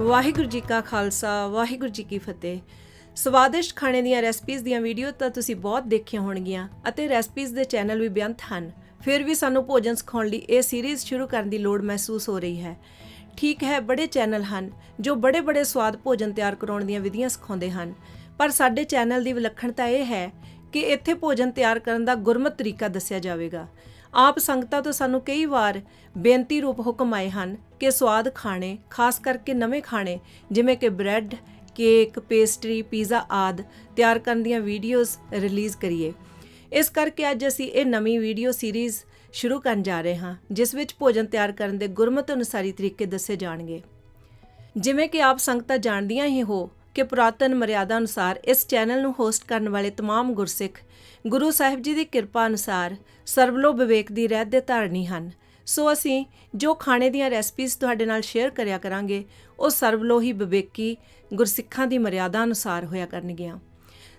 ਵਾਹਿਗੁਰੂ ਜੀ ਕਾ ਖਾਲਸਾ ਵਾਹਿਗੁਰੂ ਜੀ ਕੀ ਫਤਿਹ। ਸਵਾਦਿਸ਼ਟ ਖਾਣੇ ਦੀਆਂ ਰੈਸਪੀਜ਼ ਦੀਆਂ ਵੀਡੀਓ ਤਾਂ ਤੁਸੀਂ ਬਹੁਤ ਦੇਖੀਆਂ ਹੋਣਗੀਆਂ ਅਤੇ ਰੈਸਪੀਜ਼ ਦੇ ਚੈਨਲ ਵੀ ਬੇਅੰਤ ਹਨ। ਫਿਰ ਵੀ ਸਾਨੂੰ ਭੋਜਨ ਸਿਖਾਉਣ ਲਈ ਇਹ ਸੀਰੀਜ਼ ਸ਼ੁਰੂ ਕਰਨ ਦੀ ਲੋੜ ਮਹਿਸੂਸ ਹੋ ਰਹੀ ਹੈ। ਠੀਕ ਹੈ, ਬੜੇ ਚੈਨਲ ਹਨ ਜੋ ਬੜੇ ਸਵਾਦ ਭੋਜਨ ਤਿਆਰ ਕਰਾਉਣ ਦੀਆਂ ਵਿਧੀਆਂ ਸਿਖਾਉਂਦੇ ਹਨ, ਪਰ ਸਾਡੇ ਚੈਨਲ ਦੀ ਵਿਲੱਖਣਤਾ ਇਹ ਹੈ ਕਿ ਇੱਥੇ ਭੋਜਨ ਤਿਆਰ ਕਰਨ ਦਾ ਗੁਰਮਤਿ ਤਰੀਕਾ ਦੱਸਿਆ ਜਾਵੇਗਾ। ਆਪ ਸੰਗਤਾਂ ਤੋਂ ਸਾਨੂੰ ਕਈ ਵਾਰ ਬੇਨਤੀ ਰੂਪ ਹੁਕਮ ਆਏ ਹਨ ਕਿ ਸਵਾਦ ਖਾਣੇ, ਖਾਸ ਕਰਕੇ ਨਵੇਂ ਖਾਣੇ ਜਿਵੇਂ ਕਿ ਬ੍ਰੈਡ, ਕੇਕ, ਪੇਸਟਰੀ, ਪੀਜ਼ਾ ਆਦਿ ਤਿਆਰ ਕਰਨ ਦੀਆਂ ਵੀਡੀਓਜ਼ ਰਿਲੀਜ਼ ਕਰੀਏ। ਇਸ ਕਰਕੇ ਅੱਜ ਅਸੀਂ ਇਹ ਨਵੀਂ ਵੀਡੀਓ ਸੀਰੀਜ਼ ਸ਼ੁਰੂ ਕਰਨ ਜਾ ਰਹੇ ਹਾਂ, ਜਿਸ ਵਿੱਚ ਭੋਜਨ ਤਿਆਰ ਕਰਨ ਦੇ ਗੁਰਮਤਿ ਅਨੁਸਾਰੀ ਤਰੀਕੇ ਦੱਸੇ ਜਾਣਗੇ। ਜਿਵੇਂ ਕਿ ਆਪ ਸੰਗਤਾਂ ਜਾਣਦੀਆਂ ਹੀ ਹੋ ਕਿ ਪੁਰਾਤਨ ਮਰਿਆਦਾ ਅਨੁਸਾਰ ਇਸ ਚੈਨਲ ਨੂੰ ਹੋਸਟ ਕਰਨ ਵਾਲੇ तमाम ਗੁਰਸਿੱਖ ਗੁਰੂ ਸਾਹਿਬ ਜੀ ਦੀ ਕਿਰਪਾ ਅਨੁਸਾਰ ਸਰਬਲੋ ਵਿਵੇਕ ਦੀ ਰਹਿਤ ਦੇ ਧਾਰਨੀ ਹਨ। ਸੋ ਅਸੀਂ ਜੋ ਖਾਣੇ ਦੀਆਂ ਰੈਸਪੀਜ਼ ਤੁਹਾਡੇ ਨਾਲ ਸ਼ੇਅਰ ਕਰਿਆ ਕਰਾਂਗੇ ਉਹ ਸਰਬਲੋ ਹੀ ਵਿਵੇਕੀ ਗੁਰਸਿੱਖਾਂ ਦੀ ਮਰਿਆਦਾ ਅਨੁਸਾਰ ਹੋਇਆ ਕਰਨਗੀਆਂ।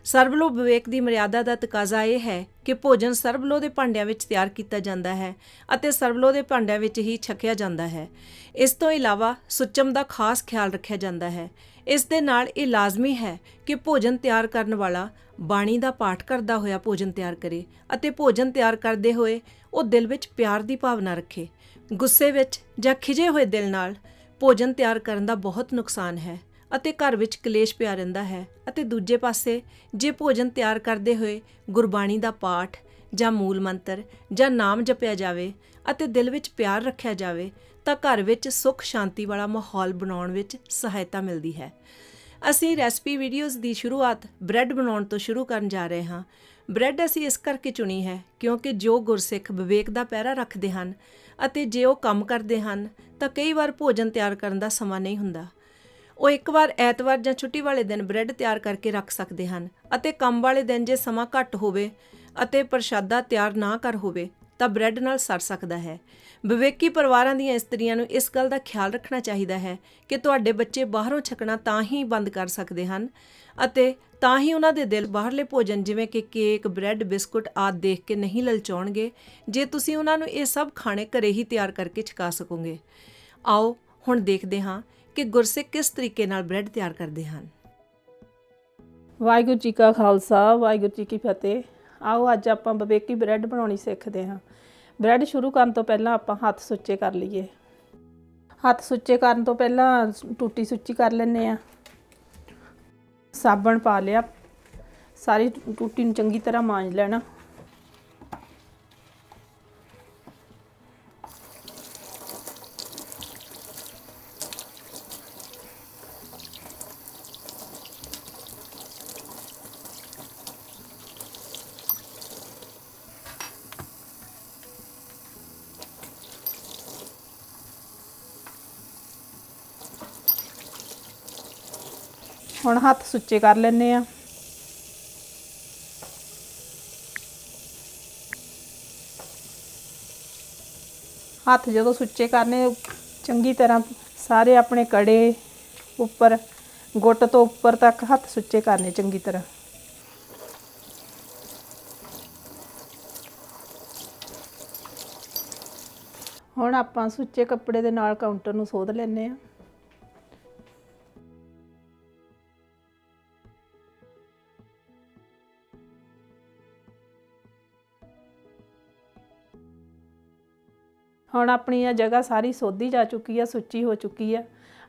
ਸਰਬਲੋ ਵਿਵੇਕ ਦੀ ਮਰਿਆਦਾ ਦਾ ਤਕਾਜ਼ਾ ਇਹ ਹੈ ਕਿ ਭੋਜਨ ਸਰਬਲੋ ਦੇ ਭਾਂਡਿਆਂ ਵਿੱਚ ਤਿਆਰ ਕੀਤਾ ਜਾਂਦਾ ਹੈ ਅਤੇ ਸਰਬਲੋ ਦੇ ਭਾਂਡਿਆਂ ਵਿੱਚ ਹੀ ਛਕਿਆ ਜਾਂਦਾ ਹੈ। ਇਸ ਤੋਂ ਇਲਾਵਾ ਸੁੱਚਮ ਦਾ ਖਾਸ ਖਿਆਲ ਰੱਖਿਆ ਜਾਂਦਾ ਹੈ। ਇਸ ਦੇ ਨਾਲ ਇਹ ਲਾਜ਼ਮੀ ਹੈ ਕਿ ਭੋਜਨ ਤਿਆਰ ਕਰਨ ਵਾਲਾ ਬਾਣੀ ਦਾ ਪਾਠ ਕਰਦਾ ਹੋਇਆ ਭੋਜਨ ਤਿਆਰ ਕਰੇ ਅਤੇ ਭੋਜਨ ਤਿਆਰ ਕਰਦੇ ਹੋਏ ਉਹ ਦਿਲ ਵਿੱਚ ਪਿਆਰ ਦੀ ਭਾਵਨਾ ਰੱਖੇ। ਗੁੱਸੇ ਵਿੱਚ ਜਾਂ ਖਿਜੇ ਹੋਏ ਦਿਲ ਨਾਲ ਭੋਜਨ ਤਿਆਰ ਕਰਨ ਦਾ ਬਹੁਤ ਨੁਕਸਾਨ ਹੈ ਅਤੇ ਘਰ ਵਿੱਚ ਕਲੇਸ਼ ਪਿਆ ਰਹਿੰਦਾ ਹੈ। ਅਤੇ ਦੂਜੇ ਪਾਸੇ ਜੇ ਭੋਜਨ ਤਿਆਰ ਕਰਦੇ ਹੋਏ ਗੁਰਬਾਣੀ ਦਾ ਪਾਠ ਜਾਂ ਮੂਲ ਮੰਤਰ ਜਾਂ ਨਾਮ ਜਪਿਆ ਜਾਵੇ ਅਤੇ ਦਿਲ ਵਿੱਚ ਪਿਆਰ ਰੱਖਿਆ ਜਾਵੇ ਤਾਂ ਘਰ ਵਿੱਚ ਸੁੱਖ ਸ਼ਾਂਤੀ ਵਾਲਾ ਮਾਹੌਲ ਬਣਾਉਣ ਵਿੱਚ ਸਹਾਇਤਾ ਮਿਲਦੀ ਹੈ। ਅਸੀਂ ਰੈਸਪੀ ਵੀਡੀਓਜ਼ ਦੀ ਸ਼ੁਰੂਆਤ ਬ੍ਰੈਡ ਬਣਾਉਣ ਤੋਂ ਸ਼ੁਰੂ ਕਰਨ ਜਾ ਰਹੇ ਹਾਂ। ਬ੍ਰੈਡ ਅਸੀਂ ਇਸ ਕਰਕੇ ਚੁਣੀ ਹੈ ਕਿਉਂਕਿ ਜੋ ਗੁਰਸਿੱਖ ਵਿਵੇਕ ਦਾ ਪਹਿਰਾ ਰੱਖਦੇ ਹਨ ਅਤੇ ਜੇ ਉਹ ਕੰਮ ਕਰਦੇ ਹਨ ਤਾਂ ਕਈ ਵਾਰ ਭੋਜਨ ਤਿਆਰ ਕਰਨ ਦਾ ਸਮਾਂ ਨਹੀਂ ਹੁੰਦਾ। ਉਹ ਇੱਕ ਵਾਰ ਐਤਵਾਰ ਜਾਂ ਛੁੱਟੀ ਵਾਲੇ ਦਿਨ ਬ੍ਰੈਡ ਤਿਆਰ ਕਰਕੇ ਰੱਖ ਸਕਦੇ ਹਨ ਅਤੇ ਕੰਮ ਵਾਲੇ ਦਿਨ ਜੇ ਸਮਾਂ ਘੱਟ ਹੋਵੇ ਅਤੇ ਪ੍ਰਸ਼ਾਦਾ ਤਿਆਰ ਨਾ ਕਰ ਹੋਵੇ ਤਾਂ ਬ੍ਰੈਡ ਨਾਲ ਸਰ ਸਕਦਾ ਹੈ। ਵਿਵੇਕੀ ਪਰਿਵਾਰਾਂ ਦੀਆਂ ਇਸਤਰੀਆਂ ਨੂੰ ਇਸ ਗੱਲ ਦਾ ਖਿਆਲ ਰੱਖਣਾ ਚਾਹੀਦਾ ਹੈ ਕਿ ਤੁਹਾਡੇ ਬੱਚੇ ਬਾਹਰੋਂ ਛਕਣਾ ਤਾਂ ਹੀ ਬੰਦ ਕਰ ਸਕਦੇ ਹਨ ਅਤੇ ਤਾਂ ਹੀ ਉਹਨਾਂ ਦੇ ਦਿਲ ਬਾਹਰਲੇ ਭੋਜਨ ਜਿਵੇਂ ਕਿ ਕੇਕ, ਬ੍ਰੈਡ, ਬਿਸਕੁਟ ਆਦਿ ਦੇਖ ਕੇ ਨਹੀਂ ਲਲਚਾਉਣਗੇ ਜੇ ਤੁਸੀਂ ਉਹਨਾਂ ਨੂੰ ਇਹ ਸਭ ਖਾਣੇ ਘਰੇ ਹੀ ਤਿਆਰ ਕਰਕੇ ਛਕਾ ਸਕੋਗੇ। ਆਓ ਹੁਣ ਦੇਖਦੇ ਹਾਂ ਕਿ ਗੁਰਸਿੱਖ ਕਿਸ ਤਰੀਕੇ ਨਾਲ ਬ੍ਰੈਡ ਤਿਆਰ ਕਰਦੇ ਹਨ। ਵਾਹਿਗੁਰੂ ਜੀ ਕਾ ਖਾਲਸਾ ਵਾਹਿਗੁਰੂ ਜੀ ਕੀ ਫਤਿਹ। ਆਓ ਅੱਜ ਆਪਾਂ ਵਿਵੇਕੀ ਬ੍ਰੈਡ ਬਣਾਉਣੀ ਸਿੱਖਦੇ ਹਾਂ। ਬ੍ਰੈਡ ਸ਼ੁਰੂ ਕਰਨ ਤੋਂ ਪਹਿਲਾਂ ਆਪਾਂ ਹੱਥ ਸੁੱਚੇ ਕਰ ਲਈਏ। ਹੱਥ ਸੁੱਚੇ ਕਰਨ ਤੋਂ ਪਹਿਲਾਂ ਟੂਟੀ ਸੁੱਚੀ ਕਰ ਲੈਂਦੇ ਆ। ਸਾਬਣ ਪਾ ਲਿਆ, ਸਾਰੀ ਟੂਟੀ ਨੂੰ ਚੰਗੀ ਤਰ੍ਹਾਂ ਮਾਂਜ ਲੈਣਾ। ਹੁਣ ਹੱਥ ਸੁੱਚੇ ਕਰ ਲੈਂਦੇ ਆ। ਹੱਥ ਜਦੋਂ ਸੁੱਚੇ ਕਰਨੇ ਚੰਗੀ ਤਰ੍ਹਾਂ ਸਾਰੇ ਆਪਣੇ ਕੜੇ ਉੱਪਰ ਗੁੱਟ ਤੋਂ ਉੱਪਰ ਤੱਕ ਹੱਥ ਸੁੱਚੇ ਕਰਨੇ ਚੰਗੀ ਤਰ੍ਹਾਂ। ਹੁਣ ਆਪਾਂ ਸੁੱਚੇ ਕੱਪੜੇ ਦੇ ਨਾਲ ਕਾਊਂਟਰ ਨੂੰ ਸੋਧ ਲੈਂਦੇ ਆ। ਹੁਣ ਆਪਣੀ ਇਹ ਜਗ੍ਹਾ ਸਾਰੀ ਸੋਧੀ ਜਾ ਚੁੱਕੀ ਆ, ਸੁੱਚੀ ਹੋ ਚੁੱਕੀ ਆ।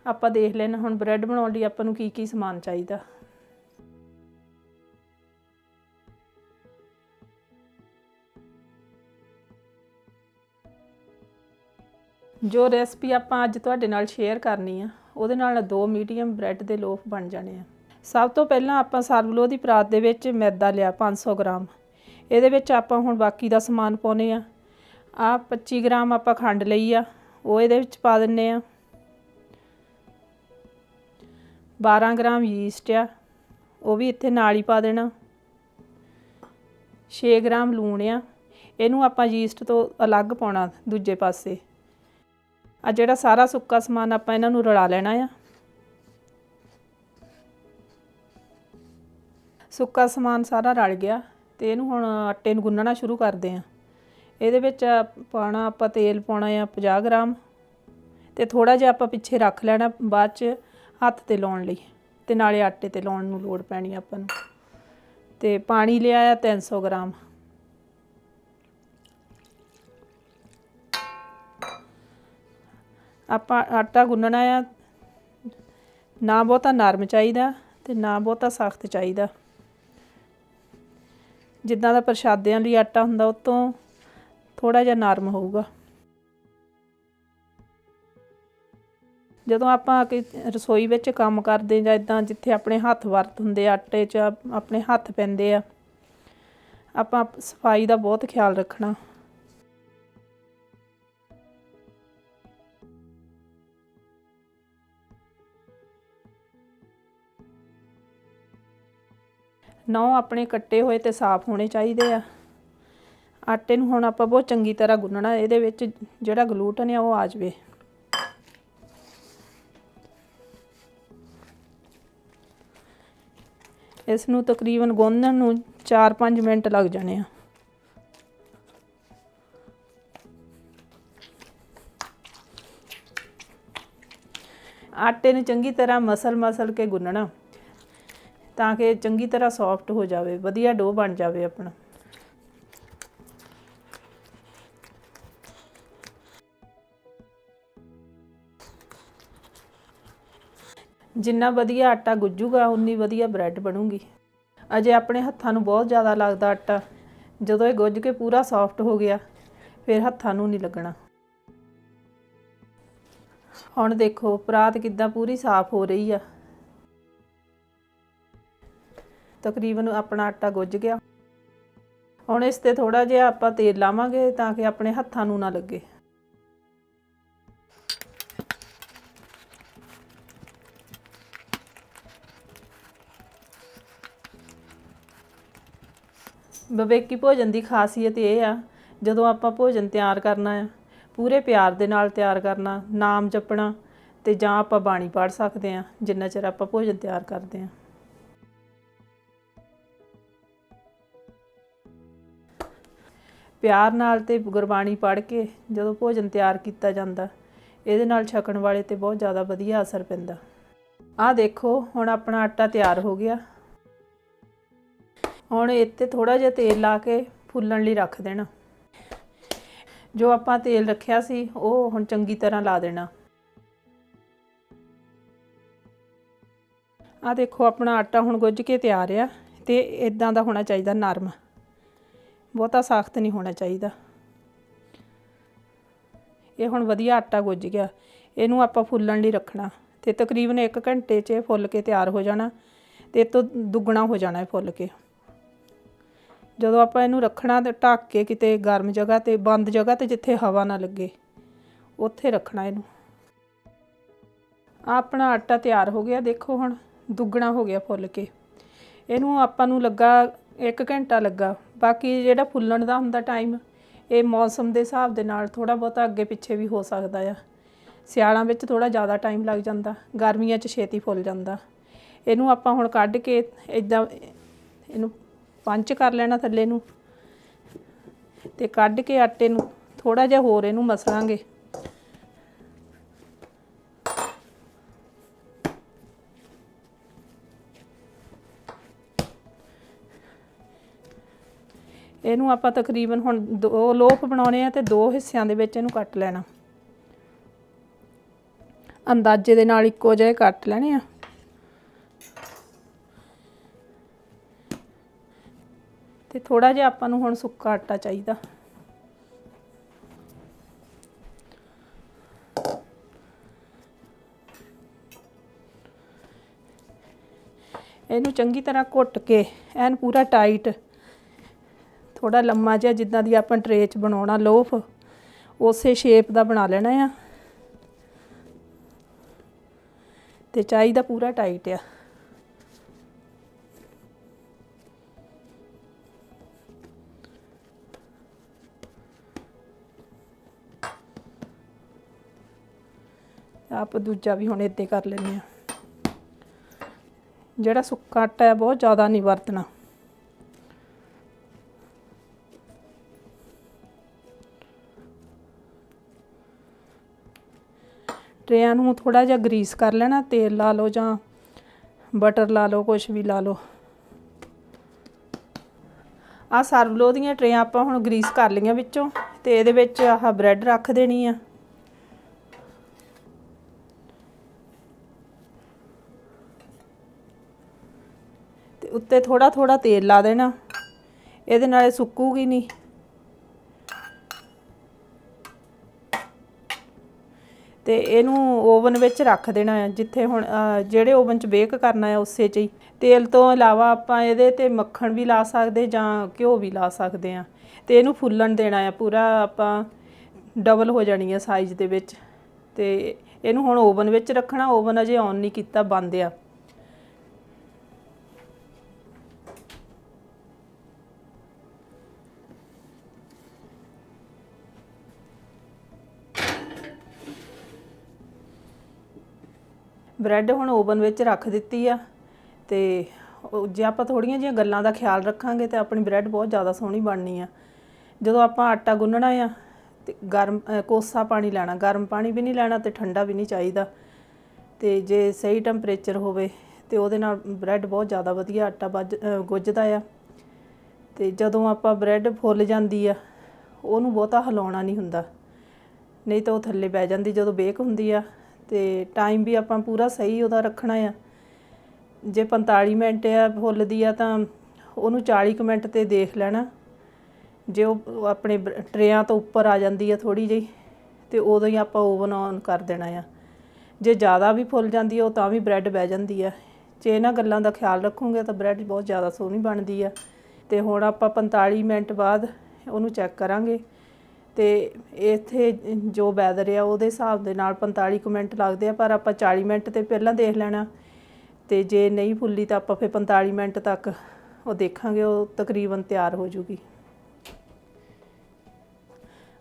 ਆਪਾਂ ਦੇਖ ਲੈਣਾ ਹੁਣ ਬ੍ਰੈਡ ਬਣਾਉਣ ਲਈ ਆਪਾਂ ਨੂੰ ਕੀ ਸਮਾਨ ਚਾਹੀਦਾ। ਜੋ ਰੈਸਪੀ ਆਪਾਂ ਅੱਜ ਤੁਹਾਡੇ ਨਾਲ ਸ਼ੇਅਰ ਕਰਨੀ ਆ ਉਹਦੇ ਨਾਲ 2 ਮੀਡੀਅਮ ਬ੍ਰੈਡ ਦੇ ਲੋਫ ਬਣ ਜਾਣੇ ਆ। ਸਭ ਤੋਂ ਪਹਿਲਾਂ ਆਪਾਂ ਸਰਬਲੋ ਦੀ ਪਰਾਤ ਦੇ ਵਿੱਚ ਮੈਦਾ ਲਿਆ 500 ਗ੍ਰਾਮ। ਇਹਦੇ ਵਿੱਚ ਆਪਾਂ ਹੁਣ ਬਾਕੀ ਦਾ ਸਮਾਨ ਪਾਉਨੇ ਆ। 25 ਗ੍ਰਾਮ ਆਪਾਂ ਖੰਡ ਲਈ ਆ, ਉਹ ਇਹਦੇ ਵਿੱਚ ਪਾ ਦਿੰਨੇ ਆ। 12 ਗ੍ਰਾਮ ਯੀਸਟ ਆ, ਉਹ ਵੀ ਇੱਥੇ ਨਾਲ ਹੀ ਪਾ ਦੇਣਾ। 6 ਗ੍ਰਾਮ ਲੂਣ ਆ, ਇਹਨੂੰ ਆਪਾਂ ਯੀਸਟ ਤੋਂ ਅਲੱਗ ਪਾਉਣਾ ਦੂਜੇ ਪਾਸੇ। ਆ ਜਿਹੜਾ ਸਾਰਾ ਸੁੱਕਾ ਸਮਾਨ ਆਪਾਂ ਇਹਨਾਂ ਨੂੰ ਰਲਾ ਲੈਣਾ ਆ। ਸੁੱਕਾ ਸਮਾਨ ਸਾਰਾ ਰਲ ਗਿਆ ਤੇ ਇਹਨੂੰ ਹੁਣ ਆਟੇ ਨੂੰ ਗੁੰਨਣਾ ਸ਼ੁਰੂ ਕਰਦੇ ਆ। ਇਹਦੇ ਵਿੱਚ ਪਾਉਣਾ ਆਪਾਂ ਤੇਲ ਪਾਉਣਾ ਆ 50 ਗ੍ਰਾਮ ਤੇ ਥੋੜਾ ਜਿਹਾ ਆਪਾਂ ਪਿੱਛੇ ਰੱਖ ਲੈਣਾ। ਬਾਅਦ 'ਚ ਹੱਥ ਤੇ ਲਾਉਣ ਲਈ, ਤੇ ਨਾਲੇ ਆਟੇ ਤੇ ਲਾਉਣ ਨੂੰ ਲੋੜ ਪੈਣੀ ਆਪਾਂ ਨੂੰ। ਤੇ ਪਾਣੀ ਲਿਆ ਆ 300 ਗ੍ਰਾਮ। ਆਪਾਂ ਆਟਾ ਗੁੰਨਣਾ ਆ, ਨਾ ਬਹੁਤਾ ਨਰਮ ਚਾਹੀਦਾ ਤੇ ਨਾ ਬਹੁਤਾ ਸਖਤ ਚਾਹੀਦਾ। ਜਿੱਦਾਂ ਦਾ ਪ੍ਰਸ਼ਾਦਿਆਂ ਲਈ ਆਟਾ ਹੁੰਦਾ ਉਹ ਤੋਂ ਥੋੜ੍ਹਾ ਜਿਹਾ ਨਰਮ ਹੋਊਗਾ। ਜਦੋਂ ਆਪਾਂ ਰਸੋਈ ਵਿੱਚ ਕੰਮ ਕਰਦੇ ਜਾਂ ਇੱਦਾਂ ਜਿੱਥੇ ਆਪਣੇ ਹੱਥ ਵਰਤ ਹੁੰਦੇ, ਆਟੇ 'ਚ ਆਪਣੇ ਹੱਥ ਪੈਂਦੇ ਆ, ਆਪਾਂ ਸਫਾਈ ਦਾ ਬਹੁਤ ਖਿਆਲ ਰੱਖਣਾ। ਨੌ ਆਪਣੇ ਕੱਟੇ ਹੋਏ ਤੇ ਸਾਫ਼ ਹੋਣੇ ਚਾਹੀਦੇ ਆ। ਆਟੇ ਨੂੰ ਹੁਣ ਆਪਾਂ ਬਹੁਤ ਚੰਗੀ ਤਰ੍ਹਾਂ ਗੁੰਨਣਾ, ਇਹਦੇ ਵਿੱਚ ਜਿਹੜਾ ਗਲੂਟਨ ਆ ਉਹ ਆ ਜਾਵੇ। ਇਸ ਨੂੰ ਤਕਰੀਬਨ ਗੁੰਨਣ ਨੂੰ 4-5 ਮਿੰਟ ਲੱਗ ਜਾਣੇ ਆ। ਆਟੇ ਨੂੰ ਚੰਗੀ ਤਰ੍ਹਾਂ ਮਸਲ ਕੇ ਗੁੰਨਣਾ ਤਾਂ ਕਿ ਚੰਗੀ ਤਰ੍ਹਾਂ ਸੌਫਟ ਹੋ ਜਾਵੇ, ਵਧੀਆ ਡੋ ਬਣ ਜਾਵੇ ਆਪਣਾ। ਜਿੰਨਾ ਵਧੀਆ ਆਟਾ ਗੁੱਝੂਗਾ ਉਨੀ ਵਧੀਆ ਬ੍ਰੈਡ ਬਣੂਗੀ। ਅਜੇ ਆਪਣੇ ਹੱਥਾਂ ਨੂੰ ਬਹੁਤ ਜ਼ਿਆਦਾ ਲੱਗਦਾ ਆਟਾ, ਜਦੋਂ ਇਹ ਗੁੱਝ ਕੇ ਪੂਰਾ ਸੌਫਟ ਹੋ ਗਿਆ ਫਿਰ ਹੱਥਾਂ ਨੂੰ ਨਹੀਂ ਲੱਗਣਾ। ਹੁਣ ਦੇਖੋ ਪਰਾਤ ਕਿੱਦਾਂ ਪੂਰੀ ਸਾਫ਼ ਹੋ ਰਹੀ ਆ। ਤਕਰੀਬਨ ਆਪਣਾ ਆਟਾ ਗੁੱਝ ਗਿਆ। ਹੁਣ ਇਸ ਤੇ ਥੋੜਾ ਜਿਹਾ ਆਪਾਂ ਤੇਲ ਲਾਵਾਂਗੇ ਤਾਂ ਕਿ ਆਪਣੇ ਹੱਥਾਂ ਨੂੰ ਨਾ ਲੱਗੇ। ਵਿਵੇਕੀ ਭੋਜਨ ਦੀ ਖਾਸੀਅਤ ਇਹ ਆ, ਜਦੋਂ ਆਪਾਂ ਭੋਜਨ ਤਿਆਰ ਕਰਨਾ ਆ ਪੂਰੇ ਪਿਆਰ ਦੇ ਨਾਲ ਤਿਆਰ ਕਰਨਾ, ਨਾਮ ਜਪਣਾ, ਤੇ ਜਾਂ ਆਪਾਂ ਬਾਣੀ ਪੜ੍ਹ ਸਕਦੇ ਹਾਂ ਜਿੰਨਾ ਚਿਰ ਆਪਾਂ ਭੋਜਨ ਤਿਆਰ ਕਰਦੇ ਹਾਂ। ਪਿਆਰ ਨਾਲ ਤੇ ਗੁਰਬਾਣੀ ਪੜ੍ਹ ਕੇ ਜਦੋਂ ਭੋਜਨ ਤਿਆਰ ਕੀਤਾ ਜਾਂਦਾ, ਇਹਦੇ ਨਾਲ ਛਕਣ ਵਾਲੇ ਤੇ ਬਹੁਤ ਜ਼ਿਆਦਾ ਵਧੀਆ ਅਸਰ ਪੈਂਦਾ। ਆਹ ਦੇਖੋ ਹੁਣ ਆਪਣਾ ਆਟਾ ਤਿਆਰ ਹੋ ਗਿਆ। ਹੁਣ ਇੱਥੇ ਥੋੜਾ ਜਿਹਾ ਤੇਲ ਲਾ ਕੇ ਫੁੱਲਣ ਲਈ ਰੱਖ ਦੇਣਾ। ਜੋ ਆਪਾਂ ਤੇਲ ਰੱਖਿਆ ਸੀ ਉਹ ਹੁਣ ਚੰਗੀ ਤਰ੍ਹਾਂ ਲਾ ਦੇਣਾ। ਆਹ ਦੇਖੋ ਆਪਣਾ ਆਟਾ ਹੁਣ ਗੁੱਝ ਕੇ ਤਿਆਰ ਆ, ਤੇ ਇਦਾਂ ਦਾ ਹੋਣਾ ਚਾਹੀਦਾ, ਨਰਮ, ਬਹੁਤਾ ਸਖਤ ਨਹੀਂ ਹੋਣਾ ਚਾਹੀਦਾ। ਇਹ ਹੁਣ ਵਧੀਆ ਆਟਾ ਗੁੱਝ ਗਿਆ। ਇਹਨੂੰ ਆਪਾਂ ਫੁੱਲਣ ਲਈ ਰੱਖਣਾ, ਤੇ ਤਕਰੀਬਨ 1 ਘੰਟੇ 'ਚ ਫੁੱਲ ਕੇ ਤਿਆਰ ਹੋ ਜਾਣਾ, ਤੇ ਇਹ ਤੋਂ ਦੁੱਗਣਾ ਹੋ ਜਾਣਾ ਫੁੱਲ ਕੇ। ਜਦੋਂ ਆਪਾਂ ਇਹਨੂੰ ਰੱਖਣਾ ਤੇ ਢੱਕ ਕੇ ਕਿਤੇ ਗਰਮ ਜਗ੍ਹਾ 'ਤੇ, ਬੰਦ ਜਗ੍ਹਾ 'ਤੇ ਜਿੱਥੇ ਹਵਾ ਨਾ ਲੱਗੇ, ਉੱਥੇ ਰੱਖਣਾ ਇਹਨੂੰ। ਆਪਣਾ ਆਟਾ ਤਿਆਰ ਹੋ ਗਿਆ, ਦੇਖੋ ਹੁਣ ਦੁੱਗਣਾ ਹੋ ਗਿਆ ਫੁੱਲ ਕੇ। ਇਹਨੂੰ ਆਪਾਂ ਨੂੰ ਲੱਗਾ 1 ਘੰਟਾ ਲੱਗਾ। ਬਾਕੀ ਜਿਹੜਾ ਫੁੱਲਣ ਦਾ ਹੁੰਦਾ ਟਾਈਮ, ਇਹ ਮੌਸਮ ਦੇ ਹਿਸਾਬ ਦੇ ਨਾਲ ਥੋੜ੍ਹਾ ਬਹੁਤਾ ਅੱਗੇ ਪਿੱਛੇ ਵੀ ਹੋ ਸਕਦਾ ਆ। ਸਿਆਲਾਂ ਵਿੱਚ ਥੋੜ੍ਹਾ ਜ਼ਿਆਦਾ ਟਾਈਮ ਲੱਗ ਜਾਂਦਾ, ਗਰਮੀਆਂ 'ਚ ਛੇਤੀ ਫੁੱਲ ਜਾਂਦਾ। ਇਹਨੂੰ ਆਪਾਂ ਹੁਣ ਕੱਢ ਕੇ ਇੱਦਾਂ ਇਹਨੂੰ ਪੰਚ ਕਰ ਲੈਣਾ ਥੱਲੇ ਨੂੰ, ਤੇ ਕੱਢ ਕੇ ਆਟੇ ਨੂੰ ਥੋੜਾ ਜਿਹਾ ਹੋਰ ਇਹਨੂੰ ਮਸਲਾਂਗੇ। ਇਹਨੂੰ ਆਪਾਂ ਤਕਰੀਬਨ ਹੁਣ 2 ਲੋਫ ਬਣਾਉਣੇ ਆ, ਤੇ 2 ਹਿੱਸਿਆਂ ਦੇ ਵਿੱਚ ਇਹਨੂੰ ਕੱਟ ਲੈਣਾ। ਅੰਦਾਜ਼ੇ ਦੇ ਨਾਲ ਇੱਕੋ ਜਿਹੇ ਕੱਟ ਲੈਣੇ ਆ। ਤੇ ਥੋੜਾ ਜਿਹਾ ਆਪਾਂ ਨੂੰ ਹੁਣ ਸੁੱਕਾ ਆਟਾ ਚਾਹੀਦਾ। ਇਹਨੂੰ ਚੰਗੀ ਤਰ੍ਹਾਂ ਘੁੱਟ ਕੇ ਐਨ ਪੂਰਾ ਟਾਈਟ, ਥੋੜਾ ਲੰਮਾ ਜਿਹਾ, ਜਿੱਦਾਂ ਦੀ ਆਪਾਂ ਟਰੇ 'ਚ ਬਣਾਉਣਾ ਲੋਫ, ਉਸੇ ਸ਼ੇਪ ਦਾ ਬਣਾ ਲੈਣਾ ਆ। ਤੇ ਚਾਹੀਦਾ ਪੂਰਾ ਟਾਈਟ ਆ। ਆਪ ਦੂਜਾ ਵੀ ਹੁਣ ਇੱਦਾਂ ਕਰ ਲੈਂਦੇ ਹਾਂ। ਜਿਹੜਾ ਸੁੱਕਾ ਆਟਾ ਹੈ ਬਹੁਤ ਜ਼ਿਆਦਾ ਨਹੀਂ ਵਰਤਣਾ। ਟਰੇਆਂ ਨੂੰ ਥੋੜਾ ਜਿਹਾ ਗਰੀਸ ਕਰ ਲੈਣਾ, ਤੇਲ ਲਾ ਲਓ ਜਾਂ ਬਟਰ ਲਾ ਲਓ, ਕੁਛ ਵੀ ਲਾ ਲਓ। ਆਹ ਸਰਵਲੋ ਦੀਆਂ ਟਰੇਆਂ ਆਪਾਂ ਹੁਣ ਗਰੀਸ ਕਰ ਲਈਆਂ ਵਿੱਚੋਂ, ਤੇ ਇਹਦੇ ਵਿੱਚ ਆਹ ਬ੍ਰੈਡ ਰੱਖ ਦੇਣੀ ਆ। ਤੇ ਉੱਤੇ ਥੋੜਾ ਥੋੜਾ ਤੇਲ ਲਾ ਦੇਣਾ, ਇਹਦੇ ਨਾਲ ਸੁੱਕੂਗੀ ਨਹੀਂ। ਤੇ ਇਹਨੂੰ ਓਵਨ ਵਿੱਚ ਰੱਖ ਦੇਣਾ ਹੈ, ਜਿੱਥੇ ਹੁਣ ਜਿਹੜੇ ਓਵਨ 'ਚ ਬੇਕ ਕਰਨਾ ਹੈ ਉਸੇ 'ਚ ਹੀ। ਤੇਲ ਤੋਂ ਇਲਾਵਾ ਆਪਾਂ ਇਹਦੇ 'ਤੇ ਮੱਖਣ ਵੀ ਲਾ ਸਕਦੇ ਜਾਂ ਘਿਓ ਵੀ ਲਾ ਸਕਦੇ ਹਾਂ। ਤੇ ਇਹਨੂੰ ਫੁੱਲਣ ਦੇਣਾ ਹੈ ਪੂਰਾ, ਆਪਾਂ ਡਬਲ ਹੋ ਜਾਣੀ ਹੈ ਸਾਈਜ਼ ਦੇ ਵਿੱਚ। ਤੇ ਇਹਨੂੰ ਹੁਣ ਓਵਨ ਵਿੱਚ ਰੱਖਣਾ। ਓਵਨ ਅਜੇ ਔਨ ਨਹੀਂ ਕੀਤਾ, ਬੰਦ ਆ। ਬ੍ਰੈਡ ਹੁਣ ਓਵਨ ਵਿੱਚ ਰੱਖ ਦਿੱਤੀ ਆ। ਤੇ ਜੇ ਆਪਾਂ ਥੋੜੀਆਂ ਜਿਹੀਆਂ ਗੱਲਾਂ ਦਾ ਖਿਆਲ ਰੱਖਾਂਗੇ ਤਾਂ ਆਪਣੀ ਬ੍ਰੈਡ ਬਹੁਤ ਜ਼ਿਆਦਾ ਸੋਹਣੀ ਬਣਨੀ ਆ। ਜਦੋਂ ਆਪਾਂ ਆਟਾ ਗੁੰਨਣਾ ਆ ਤੇ ਗਰਮ ਕੋਸਾ ਪਾਣੀ ਲੈਣਾ, ਗਰਮ ਪਾਣੀ ਵੀ ਨਹੀਂ ਲੈਣਾ ਤੇ ਠੰਡਾ ਵੀ ਨਹੀਂ ਚਾਹੀਦਾ। ਤੇ ਜੇ ਸਹੀ ਟੈਂਪਰੇਚਰ ਹੋਵੇ ਤੇ ਉਹਦੇ ਨਾਲ ਬ੍ਰੈਡ ਬਹੁਤ ਜ਼ਿਆਦਾ ਵਧੀਆ ਆਟਾ ਗੁੱਝਦਾ ਆ। ਤੇ ਜਦੋਂ ਆਪਾਂ ਬ੍ਰੈਡ ਫੁੱਲ ਜਾਂਦੀ ਆ, ਉਹਨੂੰ ਬਹੁਤਾ ਹਿਲਾਉਣਾ ਨਹੀਂ ਹੁੰਦਾ, ਨਹੀਂ ਤਾਂ ਉਹ ਥੱਲੇ ਬਹਿ ਜਾਂਦੀ ਜਦੋਂ ਬੇਕ ਹੁੰਦੀ ਆ। ਤੇ ਟਾਈਮ ਵੀ ਆਪਾਂ ਪੂਰਾ ਸਹੀ ਉਹਦਾ ਰੱਖਣਾ ਆ। ਜੇ 45 ਮਿੰਟ ਆ ਫੁੱਲਦੀ ਆ ਤਾਂ ਉਹਨੂੰ 40 ਕੁ ਮਿੰਟ 'ਤੇ ਦੇਖ ਲੈਣਾ। ਜੇ ਉਹ ਆਪਣੇ ਟਰੇਆਂ ਤੋਂ ਉੱਪਰ ਆ ਜਾਂਦੀ ਆ ਥੋੜ੍ਹੀ ਜਿਹੀ, ਤੇ ਉਦੋਂ ਹੀ ਆਪਾਂ ਓਵਨ ਔਨ ਕਰ ਦੇਣਾ ਆ। ਜੇ ਜ਼ਿਆਦਾ ਵੀ ਫੁੱਲ ਜਾਂਦੀ ਆ ਉਹ ਤਾਂ ਵੀ ਬ੍ਰੈਡ ਬਹਿ ਜਾਂਦੀ ਆ। ਜੇ ਇਹਨਾਂ ਗੱਲਾਂ ਦਾ ਖਿਆਲ ਰੱਖੋਗੇ ਤਾਂ ਬ੍ਰੈਡ ਬਹੁਤ ਜ਼ਿਆਦਾ ਸੋਹਣੀ ਬਣਦੀ ਆ। ਤੇ ਹੁਣ ਆਪਾਂ 45 ਮਿੰਟ ਬਾਅਦ ਉਹਨੂੰ ਚੈੱਕ ਕਰਾਂਗੇ। ਤੇ ਇੱਥੇ ਜੋ ਵੈਦਰ ਆ ਉਹਦੇ ਹਿਸਾਬ ਦੇ ਨਾਲ 45 ਕੁ ਮਿੰਟ ਲੱਗਦੇ ਆ, ਪਰ ਆਪਾਂ 40 ਮਿੰਟ 'ਤੇ ਪਹਿਲਾਂ ਦੇਖ ਲੈਣਾ। ਤੇ ਜੇ ਨਹੀਂ ਫੁੱਲੀ ਤਾਂ ਆਪਾਂ ਫਿਰ 45 ਮਿੰਟ ਤੱਕ ਉਹ ਦੇਖਾਂਗੇ, ਉਹ ਤਕਰੀਬਨ ਤਿਆਰ ਹੋ ਜੂਗੀ।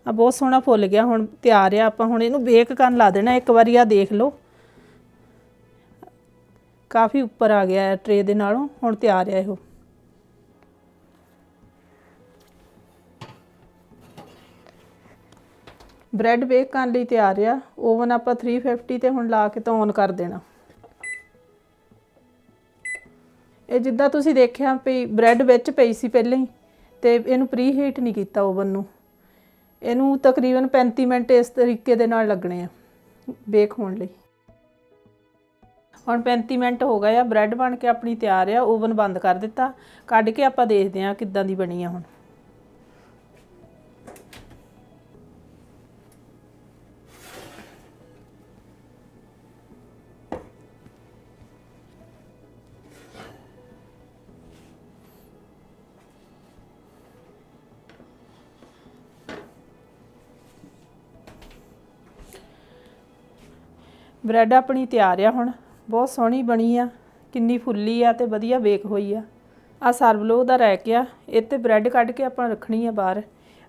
ਆ ਬਹੁਤ ਸੋਹਣਾ ਫੁੱਲ ਗਿਆ, ਹੁਣ ਤਿਆਰ ਆ। ਆਪਾਂ ਹੁਣ ਇਹਨੂੰ ਬੇਕ ਕਰਨ ਲਾ ਦੇਣਾ। ਇੱਕ ਵਾਰੀ ਆ ਦੇਖ ਲਓ, ਕਾਫੀ ਉੱਪਰ ਆ ਗਿਆ ਟਰੇ ਦੇ ਨਾਲੋਂ। ਹੁਣ ਤਿਆਰ ਆ ਇਹੋ। ਬ੍ਰੈਡ ਬੇਕ ਕਰਨ ਲਈ ਤਿਆਰ ਆ। ਓਵਨ ਆਪਾਂ 350 ਤੇ ਹੁਣ ਲਾ ਕੇ ਤਾਂ ਔਨ ਕਰ ਦੇਣਾ। ਇਹ ਜਿੱਦਾਂ ਤੁਸੀਂ ਦੇਖਿਆ ਵੀ ਬ੍ਰੈਡ ਵਿੱਚ ਪਈ ਸੀ ਪਹਿਲਾਂ ਹੀ, ਤੇ ਇਹਨੂੰ ਪ੍ਰੀ ਹੀਟ ਨਹੀਂ ਕੀਤਾ ਓਵਨ ਨੂੰ। ਇਹਨੂੰ ਤਕਰੀਬਨ 35 ਮਿੰਟ ਇਸ ਤਰੀਕੇ ਦੇ ਨਾਲ ਲੱਗਣੇ ਆ ਬੇਕ ਹੋਣ ਲਈ। ਹੁਣ 35 ਮਿੰਟ ਹੋ ਗਏ ਆ, ਬ੍ਰੈਡ ਬਣ ਕੇ ਆਪਣੀ ਤਿਆਰ ਆ। ਓਵਨ ਬੰਦ ਕਰ ਦਿੱਤਾ। ਕੱਢ ਕੇ ਆਪਾਂ ਦੇਖਦੇ ਹਾਂ ਕਿੱਦਾਂ ਦੀ ਬਣੀ ਆ ਹੁਣ। ਬ੍ਰੈਡ ਆਪਣੀ ਤਿਆਰ ਆ ਹੁਣ। ਬਹੁਤ ਸੋਹਣੀ ਬਣੀ ਆ, ਕਿੰਨੀ ਫੁੱਲੀ ਆ ਤੇ ਵਧੀਆ ਬੇਕ ਹੋਈ ਆ। ਆ ਸਰਵਲੋ ਦਾ ਰੈਕ ਆ, ਇਹ 'ਤੇ ਬ੍ਰੈਡ ਕੱਢ ਕੇ ਆਪਾਂ ਰੱਖਣੀ ਆ ਬਾਹਰ।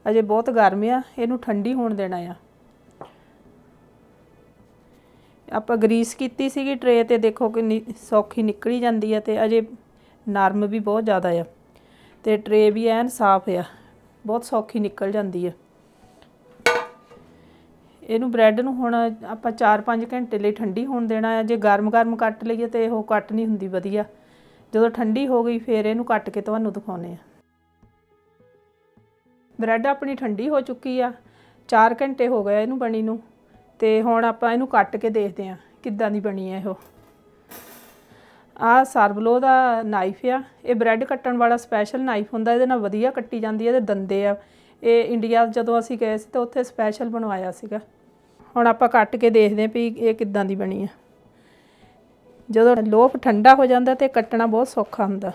ਅਜੇ ਬਹੁਤ ਗਰਮ ਆ, ਇਹਨੂੰ ਠੰਡੀ ਹੋਣ ਦੇਣਾ ਆ। ਆਪਾਂ ਗਰੀਸ ਕੀਤੀ ਸੀਗੀ ਟਰੇ ਤੇ, ਦੇਖੋ ਕਿੰਨੀ ਸੌਖੀ ਨਿਕਲੀ ਜਾਂਦੀ ਆ। ਤੇ ਅਜੇ ਨਰਮ ਵੀ ਬਹੁਤ ਜ਼ਿਆਦਾ ਆ, ਤੇ ਟਰੇ ਵੀ ਐਨ ਸਾਫ਼ ਆ, ਬਹੁਤ ਸੌਖੀ ਨਿਕਲ ਜਾਂਦੀ ਆ। ਇਹਨੂੰ ਬ੍ਰੈਡ ਨੂੰ ਹੁਣ ਆਪਾਂ 4-5 ਘੰਟੇ ਲਈ ਠੰਡੀ ਹੋਣ ਦੇਣਾ ਹੈ। ਜੇ ਗਰਮ ਕੱਟ ਲਈਏ ਤਾਂ ਉਹ ਕੱਟ ਨਹੀਂ ਹੁੰਦੀ ਵਧੀਆ। ਜਦੋਂ ਠੰਡੀ ਹੋ ਗਈ ਫਿਰ ਇਹਨੂੰ ਕੱਟ ਕੇ ਤੁਹਾਨੂੰ ਦਿਖਾਉਂਦੇ ਆ। ਬ੍ਰੈਡ ਆਪਣੀ ਠੰਡੀ ਹੋ ਚੁੱਕੀ ਆ, 4 ਘੰਟੇ ਹੋ ਗਏ ਇਹਨੂੰ ਬਣੀ ਨੂੰ। ਤੇ ਹੁਣ ਆਪਾਂ ਇਹਨੂੰ ਕੱਟ ਕੇ ਦੇਖਦੇ ਹਾਂ ਕਿੱਦਾਂ ਦੀ ਬਣੀ ਹੈ। ਇਹੋ ਆਹ ਸਰਵਲੋ ਦਾ ਨਾਈਫ ਆ। ਇਹ ਬ੍ਰੈਡ ਕੱਟਣ ਵਾਲਾ ਸਪੈਸ਼ਲ ਨਾਈਫ ਹੁੰਦਾ, ਇਹਦੇ ਨਾਲ ਵਧੀਆ ਕੱਟੀ ਜਾਂਦੀ ਹੈ। ਇਹਦੇ ਦੰਦੇ ਆ। ਇਹ ਇੰਡੀਆ ਜਦੋਂ ਅਸੀਂ ਗਏ ਸੀ ਤਾਂ ਉੱਥੇ ਸਪੈਸ਼ਲ ਬਣਵਾਇਆ ਸੀਗਾ। ਹੁਣ ਆਪਾਂ ਕੱਟ ਕੇ ਦੇਖਦੇ ਹਾਂ ਵੀ ਇਹ ਕਿੱਦਾਂ ਦੀ ਬਣੀ ਆ। ਜਦੋਂ ਲੋਫ ਠੰਡਾ ਹੋ ਜਾਂਦਾ ਤੇ ਕੱਟਣਾ ਬਹੁਤ ਸੌਖਾ ਹੁੰਦਾ।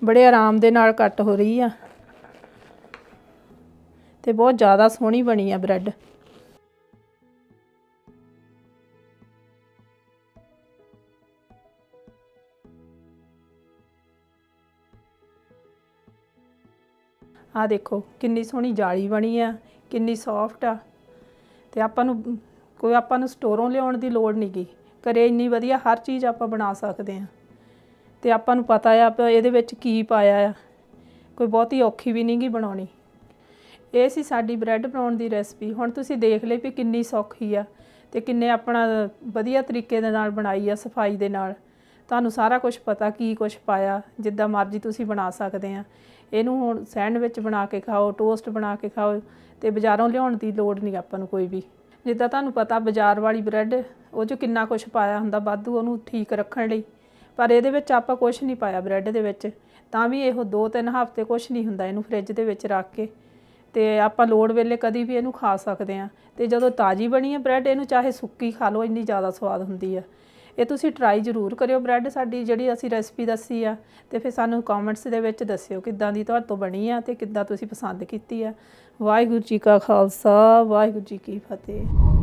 ਬੜੇ ਆਰਾਮ ਦੇ ਨਾਲ ਕੱਟ ਹੋ ਰਹੀ ਆ ਤੇ ਬਹੁਤ ਜ਼ਿਆਦਾ ਸੋਹਣੀ ਬਣੀ ਆ ਬ੍ਰੈਡ। ਆ ਦੇਖੋ ਕਿੰਨੀ ਸੋਹਣੀ ਜਾਲੀ ਬਣੀ ਆ, ਕਿੰਨੀ ਸੌਫਟ ਆ। ਤੇ ਆਪਾਂ ਨੂੰ ਸਟੋਰੋਂ ਲਿਆਉਣ ਦੀ ਲੋੜ ਨਹੀਂ ਗੀ। ਘਰੇ ਇੰਨੀ ਵਧੀਆ ਹਰ ਚੀਜ਼ ਆਪਾਂ ਬਣਾ ਸਕਦੇ ਹਾਂ। ਤੇ ਆਪਾਂ ਨੂੰ ਪਤਾ ਆ ਇਹਦੇ ਵਿੱਚ ਕੀ ਪਾਇਆ ਆ, ਕੋਈ ਬਹੁਤੀ ਔਖੀ ਵੀ ਨਹੀਂ ਗੀ ਬਣਾਉਣੀ। ਇਹ ਸੀ ਸਾਡੀ ਬ੍ਰੈਡ ਬਣਾਉਣ ਦੀ ਰੈਸਪੀ। ਹੁਣ ਤੁਸੀਂ ਦੇਖ ਲਈ ਵੀ ਕਿੰਨੀ ਸੌਖੀ ਆ ਤੇ ਕਿੰਨੇ ਆਪਣਾ ਵਧੀਆ ਤਰੀਕੇ ਦੇ ਨਾਲ ਬਣਾਈ ਆ, ਸਫਾਈ ਦੇ ਨਾਲ। ਤੁਹਾਨੂੰ ਸਾਰਾ ਕੁਝ ਪਤਾ ਕੀ ਕੁਝ ਪਾਇਆ, ਜਿੱਦਾਂ ਮਰਜ਼ੀ ਤੁਸੀਂ ਬਣਾ ਸਕਦੇ ਆ। ਇਹਨੂੰ ਹੁਣ ਸੈਂਡਵਿਚ ਬਣਾ ਕੇ ਖਾਓ, ਟੋਸਟ ਬਣਾ ਕੇ ਖਾਓ, ਤੇ ਬਾਜ਼ਾਰੋਂ ਲਿਆਉਣ ਦੀ ਲੋੜ ਨਹੀਂ ਆਪਾਂ ਨੂੰ ਕੋਈ ਵੀ। ਜਿੱਦਾਂ ਤੁਹਾਨੂੰ ਪਤਾ ਬਾਜ਼ਾਰ ਵਾਲੀ ਬ੍ਰੈਡ ਉਹ 'ਚ ਕਿੰਨਾ ਕੁਝ ਪਾਇਆ ਹੁੰਦਾ ਵਾਧੂ ਉਹਨੂੰ ਠੀਕ ਰੱਖਣ ਲਈ, ਪਰ ਇਹਦੇ ਵਿੱਚ ਆਪਾਂ ਕੁਝ ਨਹੀਂ ਪਾਇਆ ਬ੍ਰੈਡ ਦੇ ਵਿੱਚ। ਤਾਂ ਵੀ ਇਹੋ 2-3 ਹਫ਼ਤੇ ਕੁਝ ਨਹੀਂ ਹੁੰਦਾ ਇਹਨੂੰ ਫ੍ਰਿਜ ਦੇ ਵਿੱਚ ਰੱਖ ਕੇ, ਤੇ ਆਪਾਂ ਲੋੜ ਵੇਲੇ ਕਦੀ ਵੀ ਇਹਨੂੰ ਖਾ ਸਕਦੇ ਆ। ਤੇ ਜਦੋਂ ਤਾਜ਼ੀ ਬਣੀ ਹੈ ਬ੍ਰੈਡ, ਇਹਨੂੰ ਚਾਹੇ ਸੁੱਕੀ ਖਾ ਲਓ, ਇੰਨੀ ਜ਼ਿਆਦਾ ਸਵਾਦ ਹੁੰਦੀ ਆ। ਇਹ ਤੁਸੀਂ ਟਰਾਈ ਜ਼ਰੂਰ ਕਰਿਓ ਬ੍ਰੈਡ ਸਾਡੀ ਜਿਹੜੀ ਅਸੀਂ ਰੈਸਪੀ ਦੱਸੀ ਆ, ਤੇ ਫਿਰ ਸਾਨੂੰ ਕਮੈਂਟਸ ਦੇ ਵਿੱਚ ਦੱਸਿਓ ਕਿੱਦਾਂ ਦੀ ਤੁਹਾਡੇ ਤੋਂ ਬਣੀ ਆ ਤੇ ਕਿੱਦਾਂ ਤੁਸੀਂ ਪਸੰਦ ਕੀਤੀ ਆ। ਵਾਹਿਗੁਰੂ ਜੀ ਕਾ ਖਾਲਸਾ, ਵਾਹਿਗੁਰੂ ਜੀ ਕੀ ਫਤਿਹ।